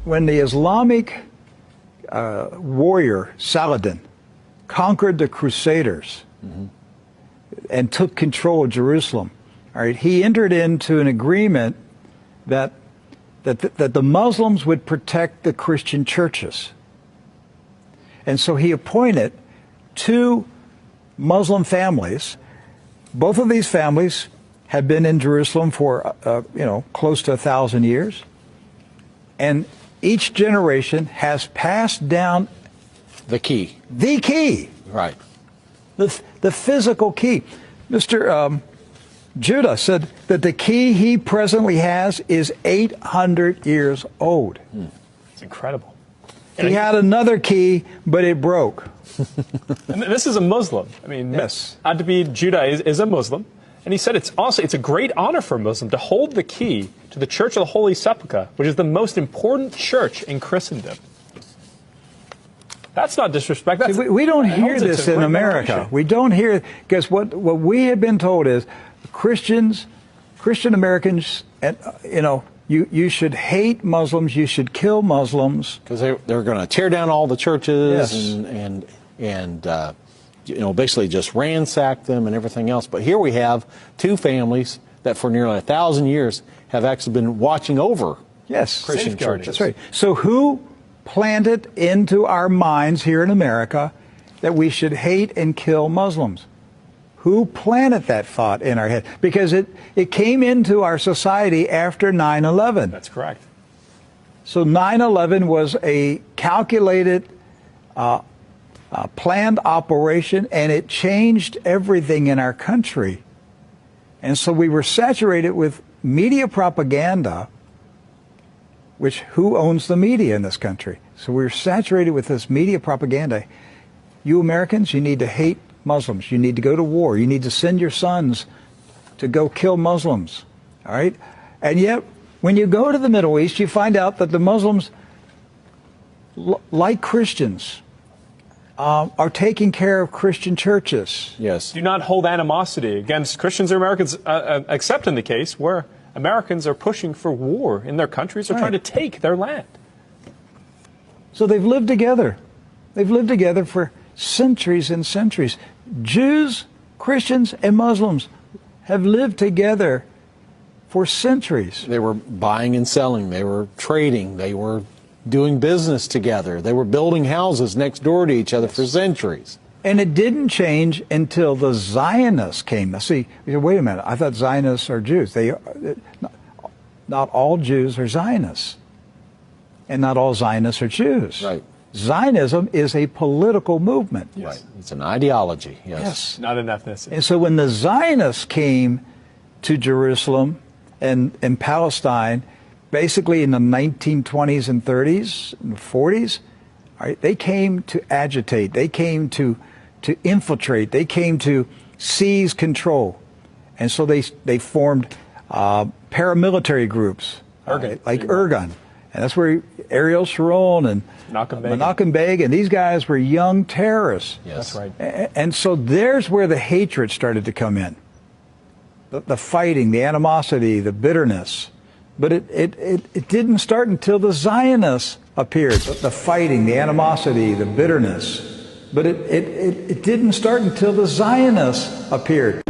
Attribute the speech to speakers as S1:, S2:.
S1: when the Islamic warrior Saladin conquered the Crusaders and took control of Jerusalem, all right, he entered into an agreement that the Muslims would protect the Christian churches. And so he appointed two Muslim families. Both of these families had been in Jerusalem for, close to 1,000 years. And each generation has passed down
S2: the key.
S1: The key.
S2: Right.
S1: The physical key. Mr. Judah said that the key he presently has is 800 years old.
S3: It's incredible.
S1: He had another key, but it broke.
S3: And this is a Muslim. I mean,
S1: yes.
S3: Adbi Judah is a Muslim. And he said it's a great honor for a Muslim to hold the key to the Church of the Holy Sepulchre, which is the most important church in Christendom. That's not disrespect. That's,
S1: we don't hear this in America. We don't hear, because what we have been told is Christian Americans, and you should hate Muslims, you should kill Muslims,
S2: because they're going to tear down all the churches.
S1: Yes.
S2: and basically just ransack them and everything else. But here we have two families that for nearly 1,000 years have actually been watching over Christian churches.
S1: That's right. So who planted into our minds here in America that we should hate and kill Muslims? Who planted that thought in our head? Because it came into our society after 9/11.
S3: That's correct.
S1: So 9/11 was a calculated, planned operation, and it changed everything in our country. And so we were saturated with media propaganda, which who owns the media in this country? So we were saturated with this media propaganda. You Americans, you need to hate Muslims. You need to go to war. You need to send your sons to go kill Muslims. All right? And yet, when you go to the Middle East, you find out that the Muslims, like Christians, are taking care of Christian churches.
S2: Yes.
S3: Do not hold animosity against Christians or Americans, except in the case where Americans are pushing for war in their countries or trying to take their land.
S1: So they've lived together. They've lived together for centuries and centuries. Jews, Christians, and Muslims have lived together for centuries.
S2: They were buying and selling. They were trading. They were doing business together. They were building houses next door to each other for centuries.
S1: And it didn't change until the Zionists came. Now, see, you say, wait a minute, I thought Zionists are Jews. Not all Jews are Zionists. And not all Zionists are Jews.
S2: Right.
S1: Zionism is a political movement.
S3: Yes.
S2: Right. It's an ideology.
S1: Yes.
S3: Not an ethnicity.
S1: And so when the Zionists came to Jerusalem and Palestine, basically in the 1920s and 30s and 40s, right, they came to agitate. They came to infiltrate. They came to seize control. And so they formed paramilitary groups, like Irgun. And that's where Ariel Sharon and Menachem Begin, and these guys were young terrorists.
S2: Yes.
S3: That's right.
S1: And so there's where the hatred started to come in. The fighting, the animosity, the bitterness. But it didn't start until the Zionists appeared. The fighting, the animosity, the bitterness. But it didn't start until the Zionists appeared.